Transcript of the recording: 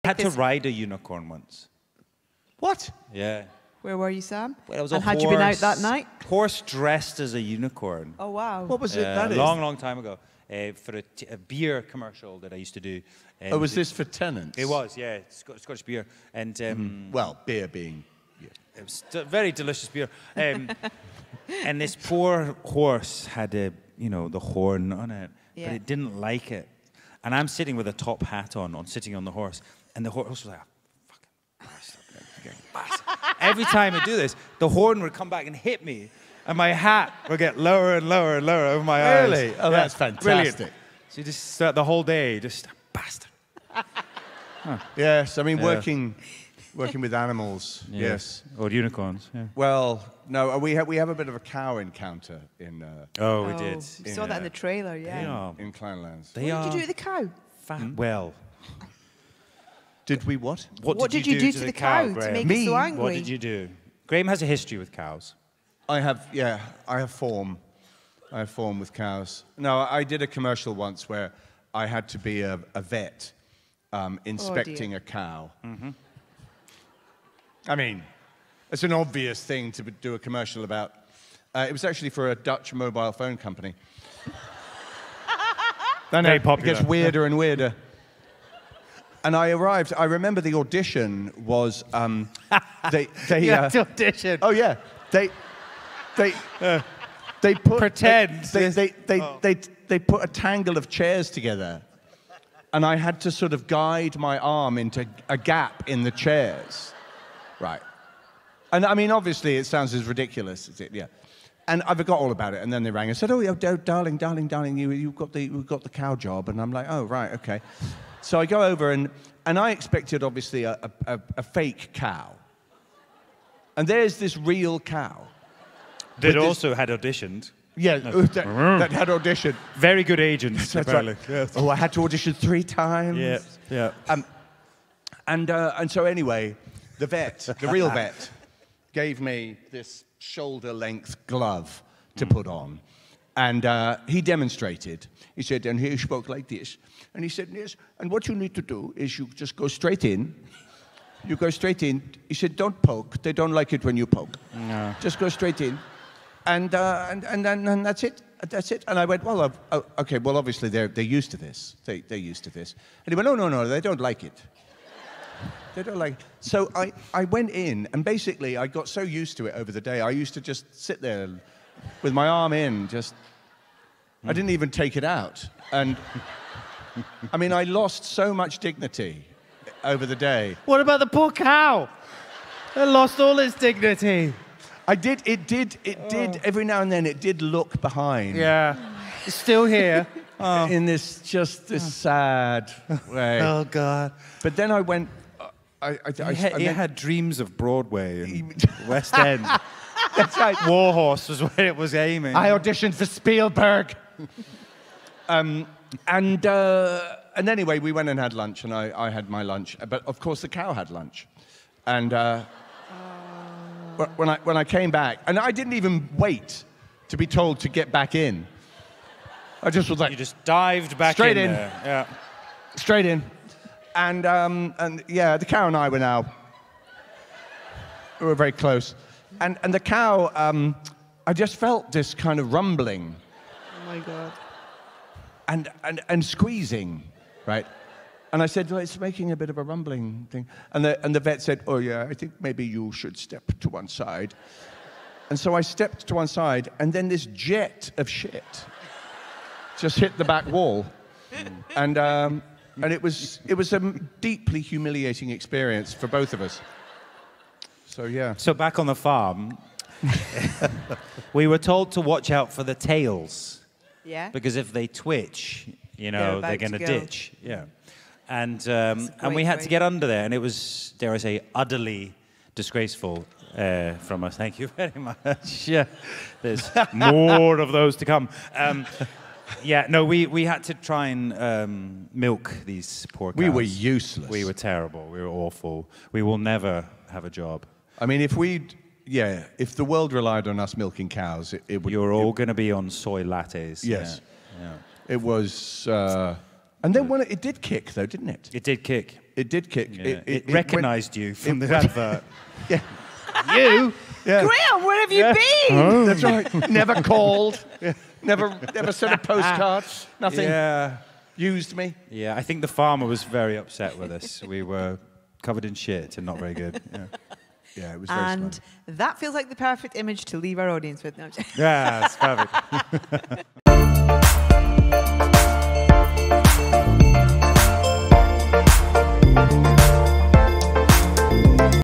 I had to ride a unicorn once. What? Yeah. Where were you, Sam? Well, it was and had you been out that night? Horse dressed as a unicorn. Oh, wow. What was it? That A is? long time ago. For a beer commercial that I used to do. Oh, was this for tenants? It was, yeah. Scottish beer. And well, beer being... Yeah. It was very delicious beer. And this poor horse had the horn on it, but it didn't like it. And I'm sitting with a top hat on sitting on the horse, and the horse was like, fucking bastard. Every time I do this, the horn would come back and hit me, and my hat would get lower and lower and lower over my eyes. Really? Oh, that's fantastic. Brilliant. So you just start the whole day, just bastard. Yes, I mean, working with animals, yes. Or unicorns, yeah. Well, no, we have a bit of a cow encounter in... we did. We saw that in the trailer, yeah. In Clanlands. What did you do with the cow? Well. Did we what? What did you do to the cow to make it so angry? What did you do? Graham has a history with cows. I have form. I have form with cows. No, I did a commercial once where I had to be a vet inspecting a cow. Mm-hmm. I mean, it's an obvious thing to do a commercial about. It was actually for a Dutch mobile phone company. Very popular. It gets weirder and weirder. And I arrived. I remember the audition was they you had to audition. Oh yeah, they put pretend they put a tangle of chairs together, and I had to sort of guide my arm into a gap in the chairs, right? And I mean, obviously, it sounds as ridiculous as it, yeah. And I forgot all about it. And then they rang and said, "Oh, yeah, darling, you got the cow job." And I'm like, "Oh, right, okay." So I go over, and I expected, obviously, a fake cow. And there's this real cow. That also had auditioned. Yeah, that had auditioned. Very good agents, apparently. Right. Yes. Oh, I had to audition 3 times. Yeah. And so anyway, the real vet, gave me this shoulder-length glove to put on. And he demonstrated. He said, and he spoke like this. And he said, yes, and what you need to do is you just go straight in. You go straight in. He said, don't poke. They don't like it when you poke. No. Just go straight in. And then that's it. That's it. And I went, well, okay, well, obviously they're used to this. They're used to this. And he went, no, they don't like it. They don't like it. So I went in, and basically I got so used to it over the day, I used to just sit there with my arm in, I didn't even take it out. And I mean, I lost so much dignity over the day. What about the poor cow? It lost all its dignity. It did, every now and then it did look behind. Yeah, it's still here. In this sad way. Oh, God. But then I went... He had dreams of Broadway and West End. That's right. Warhorse was where it was aiming. I auditioned for Spielberg. And anyway, we went and had lunch, and I had my lunch. But of course, the cow had lunch. And when I came back, and I didn't even wait to be told to get back in. I just was like, you just dived back straight in. There. Yeah, straight in. And yeah, the cow and I we were very close. And the cow, I just felt this kind of rumbling. Oh my God. And squeezing, right? And I said, well, it's making a bit of a rumbling thing. And the vet said, oh yeah, I think maybe you should step to one side. And so I stepped to one side, and then this jet of shit just hit the back wall. And it was a deeply humiliating experience for both of us. So yeah. So back on the farm, we were told to watch out for the tails. Yeah. Because if they twitch, they're going to ditch. Yeah. And we had to get under there, and it was, dare I say, utterly disgraceful from us. Thank you very much. Yeah. There's more of those to come. Yeah, no, we had to try and milk these poor cows. We were useless. We were terrible. We were awful. We will never have a job. I mean, if the world relied on us milking cows, it would... You're all going to be on soy lattes. Yes. Yeah. It was... and then it did kick, though, didn't it? It did kick. It did kick. Yeah. It recognised you from the advert. Yeah. You? Yeah. Graham, where have you been? That's right. Never called. Never sent a postcards. Nothing. Yeah. Used me. Yeah, I think the farmer was very upset with us. We were covered in shit and not very good. Yeah, yeah, it was very And smart. that feels like the perfect image to leave our audience with. No, I'm just- yeah, it's perfect.